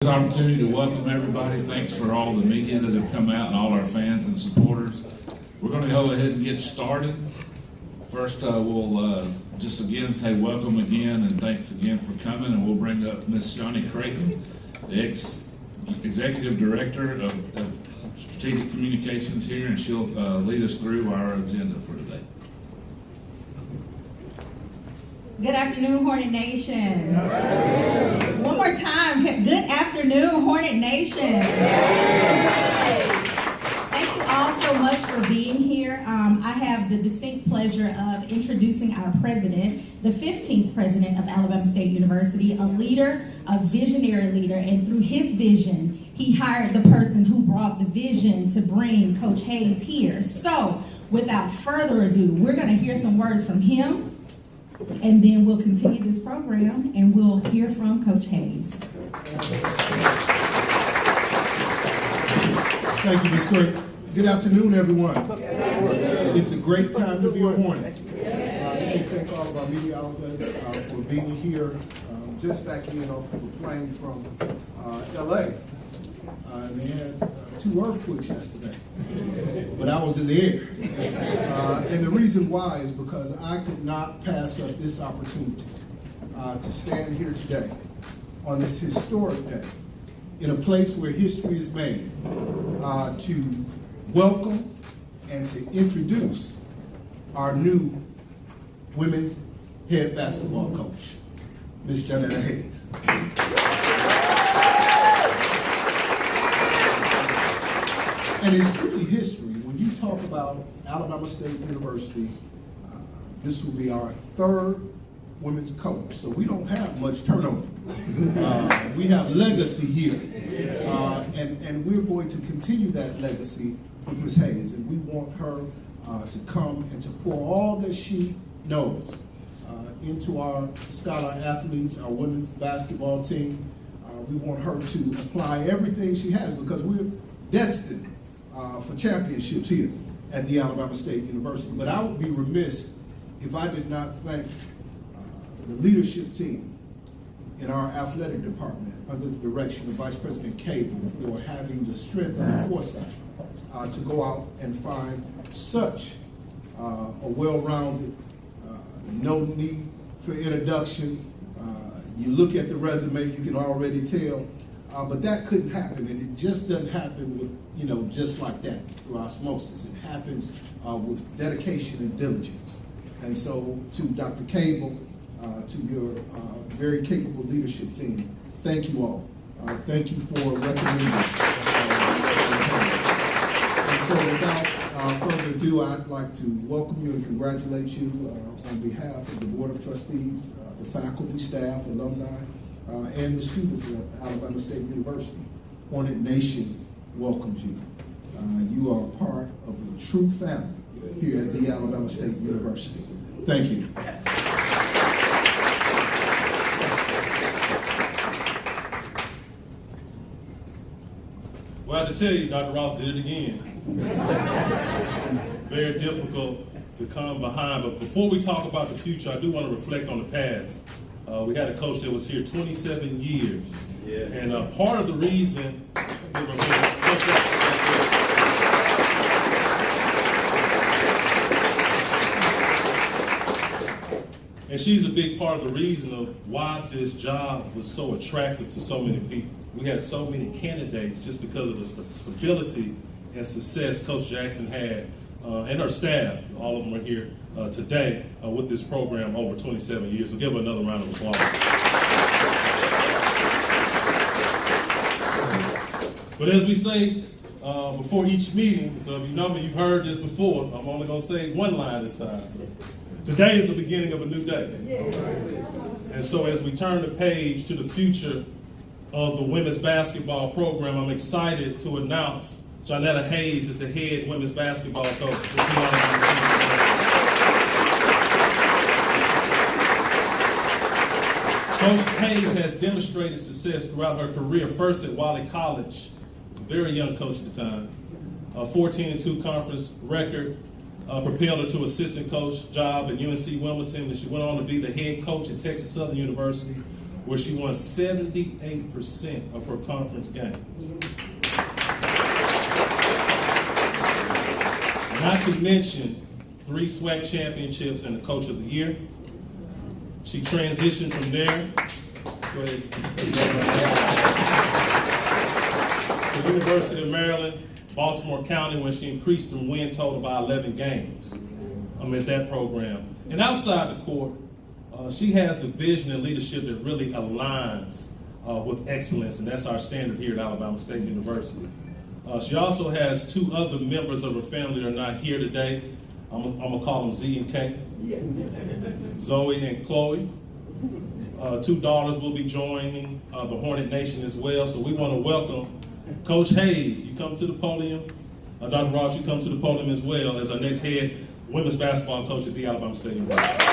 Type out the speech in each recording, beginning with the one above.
This opportunity to welcome everybody. Thanks for all the media that have come out and all our fans and supporters. We're going to go ahead and get started. First, we'll just again say welcome again and thanks again for coming, and we'll bring up Miss Johnette Creighton, the Executive Director of Strategic Communications here, and she'll lead us through our agenda for today. Good afternoon, Hornet Nation. One more time. Good afternoon, Hornet Nation. Thank you all so much for being here. I have the distinct pleasure of introducing our president, the 15th president of Alabama State University, a leader, a visionary leader, and through his vision, he hired the person who brought the vision to bring Coach Hayes here. So, without further ado, we're going to hear some words from him. And then we'll continue this program and we'll hear from Coach Hayes. Thank you, Ms. Creighton. Good afternoon, everyone. It's a great time to be a Hornet. Let me thank all of our media outlets for being here. Just backing in off of a plane from LA. They had 2 earthquakes yesterday, but I was in the air. And the reason why is because I could not pass up this opportunity to stand here today on this historic day in a place where history is made to welcome and to introduce our new women's head basketball coach, Ms. Johnette Hayes. And it's truly history. When you talk about Alabama State University, this will be our 3rd women's coach. So we don't have much turnover. We have legacy here. And we're going to continue that legacy with Ms. Hayes. And we want her to come and to pour all that she knows into our scholar athletes, our women's basketball team. We want her to apply everything she has because we're destined for championships here at the Alabama State University. But I would be remiss if I did not thank the leadership team in our athletic department under the direction of Vice President Cable for having the strength and the foresight to go out and find such a well-rounded, no need for introduction. You look at the resume, you can already tell. But that couldn't happen, and it just doesn't happen with, just like that through osmosis. It happens with dedication and diligence. And so to Dr. Cable, to your very capable leadership team, thank you all. Thank you for recommending. And so without further ado, I'd like to welcome you and congratulate you on behalf of the Board of Trustees, the faculty, staff, alumni, and the students of Alabama State University. Hornet Nation welcomes you. You are a part of a true family here at the Alabama State University. Thank you. Well, I have to tell you, Dr. Ross did it again. Very difficult to come behind, but before we talk about the future, I do want to reflect on the past. We had a coach that was here 27 years. Yes. And part of the reason and she's a big part of the reason of why this job was so attractive to so many people. We had so many candidates just because of the stability and success Coach Jackson had and her staff. All of them are here today with this program over 27 years. So give her another round of applause. But as we say before each meeting, so if you know me, you've heard this before, I'm only going to say one line this time. Today is the beginning of a new day. And so as we turn the page to the future of the women's basketball program, I'm excited to announce Johnette Hayes is the head women's basketball coach. Coach Hayes has demonstrated success throughout her career, first at Wally College, a very young coach at the time, a 14-2 conference record, propelled her to assistant coach job at UNC Wilmington, and she went on to be the head coach at Texas Southern University, where she won 78% of her conference games. Not to mention 3 SWAC championships and the Coach of the Year. She transitioned from there to University of Maryland, Baltimore County, when she increased her win total by 11 games. I'm at that program. And outside the court, she has the vision and leadership that really aligns with excellence, and that's our standard here at Alabama State University. She also has 2 other members of her family that are not here today. I'm gonna call them Z and K. Zoe and Chloe. 2 daughters will be joining the Hornet Nation as well. So we want to welcome Coach Hayes. You come to the podium. Dr. Ross, you come to the podium as well as our next head women's basketball coach at the Alabama State University.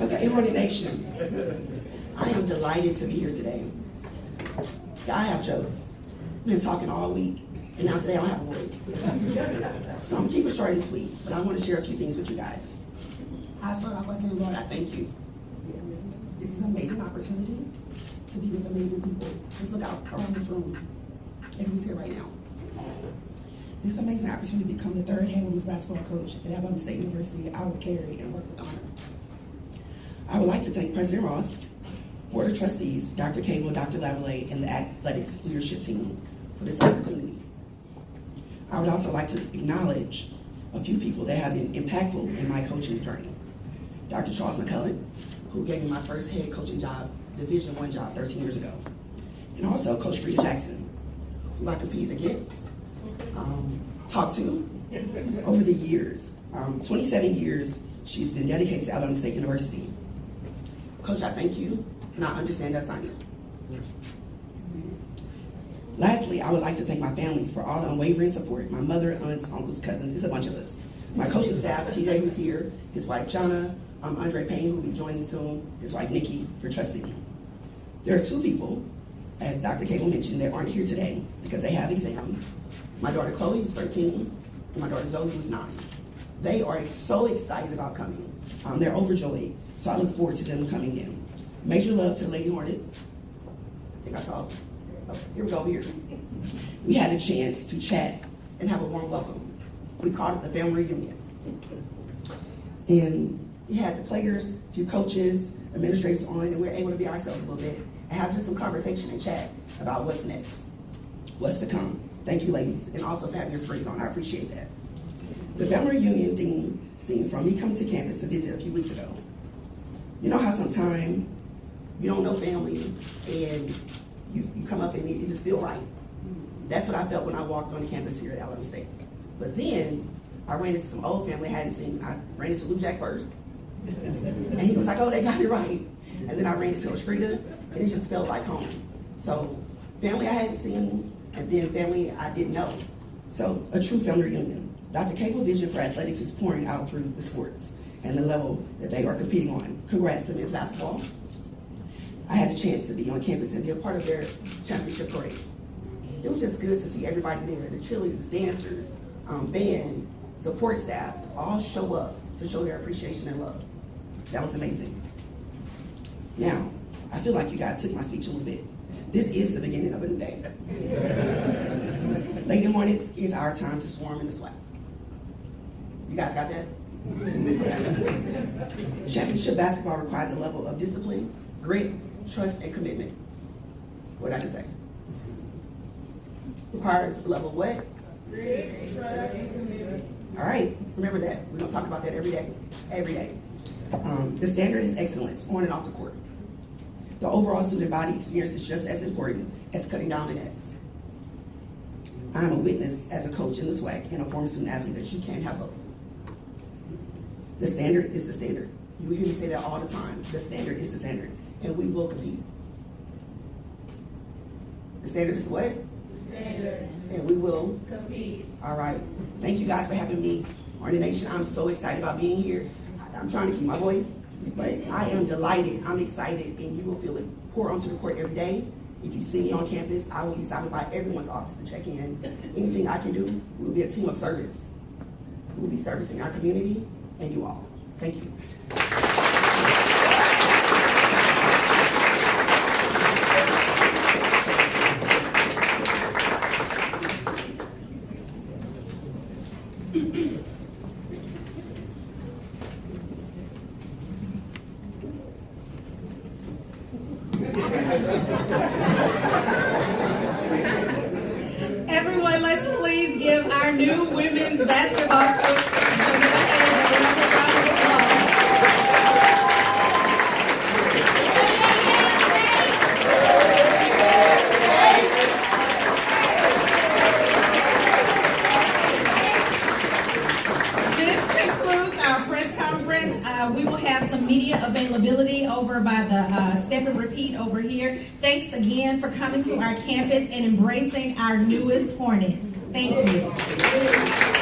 Okay, Hornet Nation, I am delighted to be here today. Yeah, I have jokes. I've been talking all week, and now today I don't have a voice. So I'm keeping it short and sweet, but I want to share a few things with you guys. I start off by saying, Lord, I thank you. This is an amazing opportunity to be with amazing people. Just look out around this room and who's here right now. This amazing opportunity to become the 3rd head women's basketball coach at Alabama State University. I will carry and work with honor. I would like to thank President Ross, Board of Trustees, Dr. Cable, Dr. Lavallee, and the athletics leadership team for this opportunity. I would also like to acknowledge a few people that have been impactful in my coaching journey. Dr. Charles McCullen, who gave me my first head coaching job, Division I job 13 years ago. And also Coach Frida Jackson, who I competed against, talked to over the years. 27 years she's been dedicated to Alabama State University. Coach, I thank you, and I understand the assignment. Lastly, I would like to thank my family for all the unwavering support. My mother, aunts, uncles, cousins, it's a bunch of us. My coaching staff, TJ who's here, his wife Jonna, Andre Payne who will be joining soon, his wife Nikki, for trusting me. There are 2 people, as Dr. Cable mentioned, that aren't here today because they have exams. My daughter Chloe, who's 13, and my daughter Zoe, who's 9. They are so excited about coming. They're overjoyed, so I look forward to them coming in. Major love to the Lady Hornets. I think I saw, oh, here we go, here. We had a chance to chat and have a warm welcome. We called it the family reunion. And we had the players, a few coaches, administrators on, and we were able to be ourselves a little bit and have just some conversation and chat about what's next, what's to come. Thank you, ladies, and also for having your screens on. I appreciate that. The family reunion theme stemmed from me coming to campus to visit a few weeks ago. You know how sometimes you don't know family and you come up and it just feel right. That's what I felt when I walked on the campus here at Alabama State. But then I ran into some old family I hadn't seen. I ran into Lou Jack first. And he was like, oh, they got it right. And then I ran into Coach Frida, and it just felt like home. So family I hadn't seen, and then family I didn't know. So a true family reunion. Dr. Cable's vision for athletics is pouring out through the sports and the level that they are competing on. Congrats to men's basketball. I had a chance to be on campus and be a part of their championship parade. It was just good to see everybody there, the cheerleaders, dancers, band, support staff, all show up to show their appreciation and love. That was amazing. Now, I feel like you guys took my speech a little bit. This is the beginning of a new day. Lady Hornets, it's our time to swarm in the SWAC. You guys got that? Championship basketball requires a level of discipline, grit, trust, and commitment. What did I just say? Requires a level of what? Grit, trust, and commitment. All right, remember that. We're gonna talk about that every day, every day. The standard is excellence on and off the court. The overall student body experience is just as important as cutting down the nets. I'm a witness as a coach in the SWAC and a former student athlete that you can't have both. The standard is the standard. You will hear me say that all the time. The standard is the standard, and we will compete. The standard is what? The standard. And we will compete. All right. Thank you guys for having me. Harney Nation, I'm so excited about being here. I'm trying to keep my voice, but I am delighted. I'm excited, and you will feel it pour onto the court every day. If you see me on campus, I will be stopping by everyone's office to check in. Anything I can do, we will be a team of service. We will be servicing our community and you all. Thank you. Everyone, let's please give our new women's basketball coach Johnette another round of applause. This concludes our press conference. We will have some media availability over by the step and repeat over here. Thanks again for coming to our campus and embracing our newest Hornet. Thank you.